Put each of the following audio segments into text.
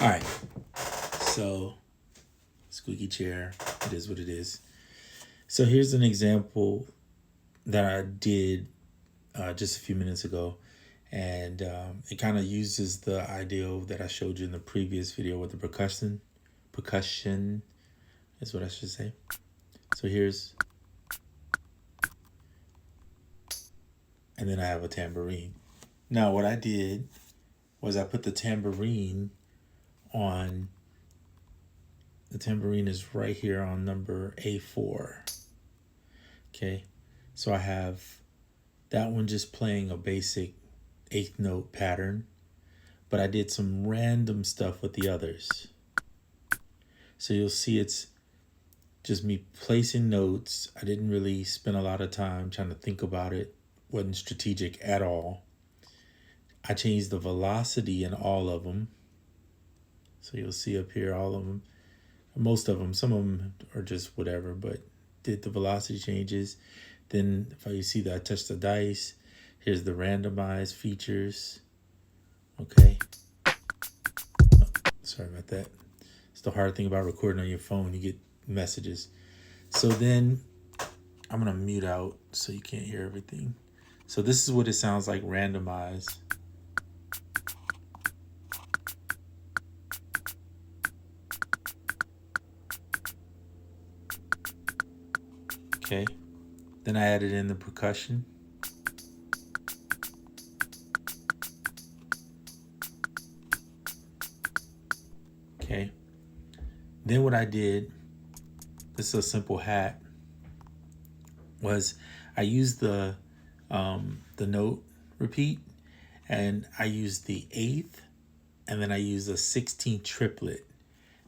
All right, so squeaky chair, it is what it is. So here's an example that I did just a few minutes ago, and it kind of uses the idea that I showed you in the previous video with the percussion. Percussion is what I should say. So here's, and then I have a tambourine. Now what I did was I put the tambourine on, the tambourine is right here on number A4. Okay, so I have that one just playing a basic eighth note pattern, but I did some random stuff with the others. So you'll see it's just me placing notes. I didn't really spend a lot of time trying to think about it. Wasn't strategic at all. I changed the velocity in all of them. So you'll see up here all of them. Most of them, some of them are just whatever, but did the velocity changes. Then if you see that I touch the dice, here's the randomized features. Okay. Oh, sorry about that. It's the hard thing about recording on your phone. You get messages. So then I'm going to mute out so you can't hear everything. So this is what it sounds like randomized. Okay. Then I added in the percussion. Okay. Then what I did, this is a simple hat, was I used the note repeat, and I used the eighth, and then I used a 16th triplet.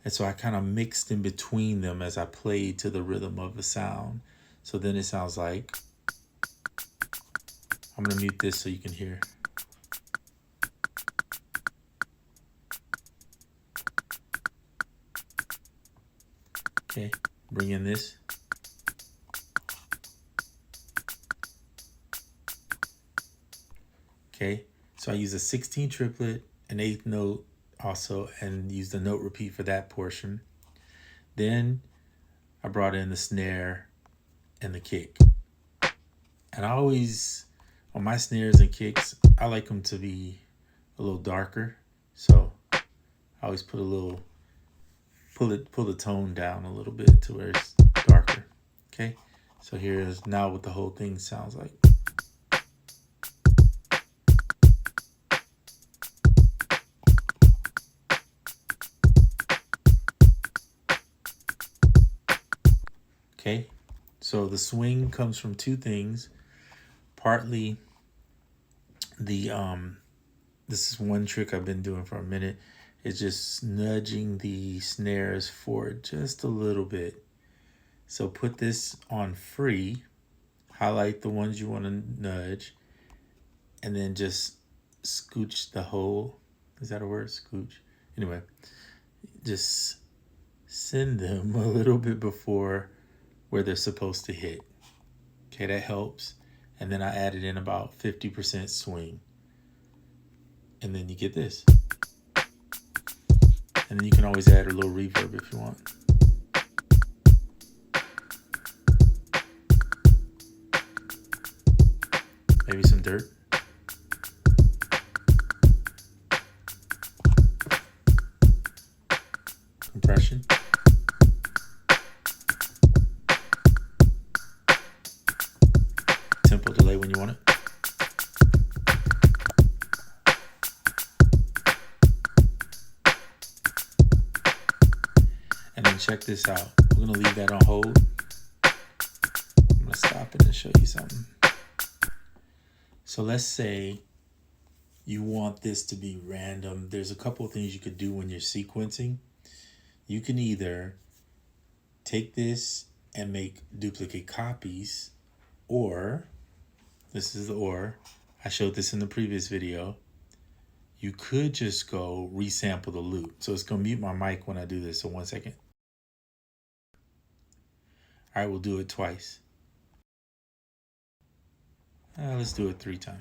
And so I kind of mixed in between them as I played to the rhythm of the sound. So then it sounds like, I'm going to mute this so you can hear. Okay, bring in this. Okay, so I use a 16 triplet, an eighth note also, and use the note repeat for that portion. Then I brought in the snare and the kick. And I always, on my snares and kicks, I like them to be a little darker. So I always put a little, pull the tone down a little bit to where it's darker. Okay, so here is now what the whole thing sounds like. Okay, so the swing comes from two things. Partly the this is one trick I've been doing for a minute. It's just nudging the snares forward just a little bit. So put this on free, highlight the ones you want to nudge, and then just scooch the whole, is that a word? Scooch? Anyway, just send them a little bit before where they're supposed to hit. Okay, that helps. And then I added in about 50% swing. And then you get this. And then you can always add a little reverb if you want. Maybe some dirt. Compression. Tempo delay when you want it. And then check this out. We're going to leave that on hold. I'm going to stop it and show you something. So let's say you want this to be random. There's a couple of things you could do when you're sequencing. You can either take this and make duplicate copies, or, this is the or, I showed this in the previous video, you could just go resample the loop. So it's going to mute my mic when I do this, so 1 second. All right, we'll do it twice. Let's do it 3 times.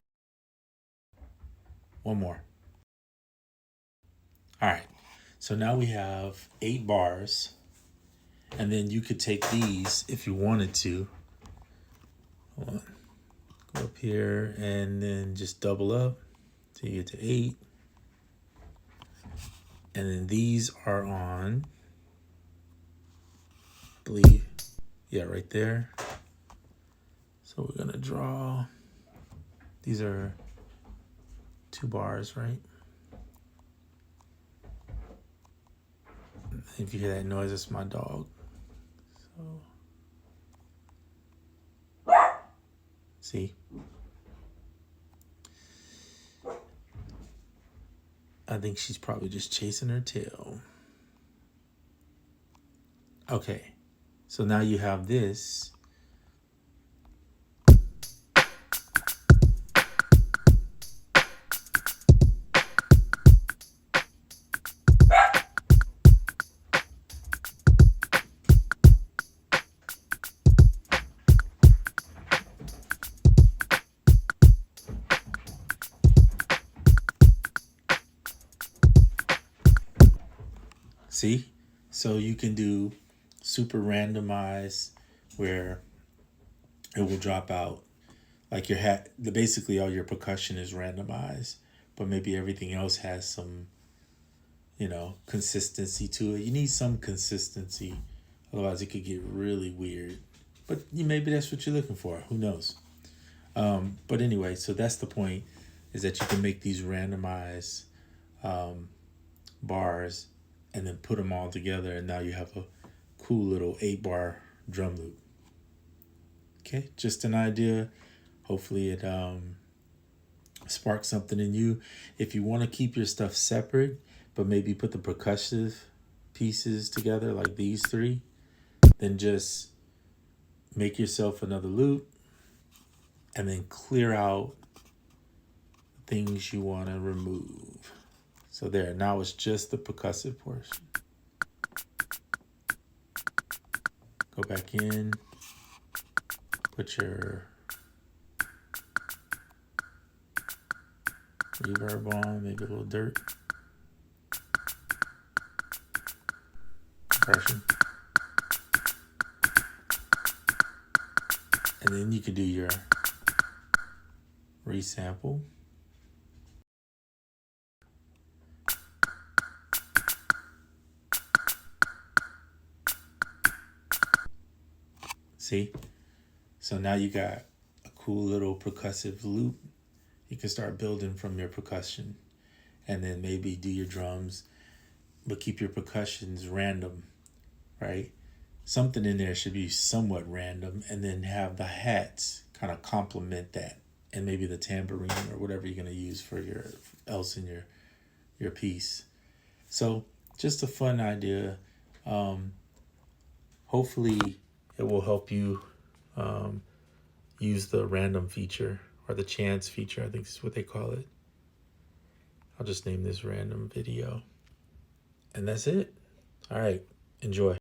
One more. All right, So now we have 8 bars. And then you could take these if you wanted to. Hold on. Go up here and then just double up till you get to 8. And then these are on, I believe, yeah, right there. So we're gonna draw, these are 2 bars, right? If you hear that noise, it's my dog. So, see? I think she's probably just chasing her tail. Okay, so now you have this. See? So you can do super randomized where it will drop out. Like your hat, basically all your percussion is randomized, but maybe everything else has some, consistency to it. You need some consistency, otherwise it could get really weird. But maybe that's what you're looking for. Who knows? But anyway, so that's the point, is that you can make these randomized bars and then put them all together, and now you have a cool little 8-bar drum loop. Okay, just an idea. Hopefully it sparks something in you. If you want to keep your stuff separate, but maybe put the percussive pieces together like these 3, then just make yourself another loop and then clear out things you want to remove. So there, now it's just the percussive portion. Go back in, put your reverb on, maybe a little dirt. Percussion. And then you can do your resample. See? So now you got a cool little percussive loop. You can start building from your percussion, and then maybe do your drums, but keep your percussions random, right? Something in there should be somewhat random, and then have the hats kind of complement that, and maybe the tambourine or whatever you're going to use for your else in your piece. So just a fun idea. Hopefully it will help you use the random feature, or the chance feature, I think is what they call it. I'll just name this random video. And that's it. All right, enjoy.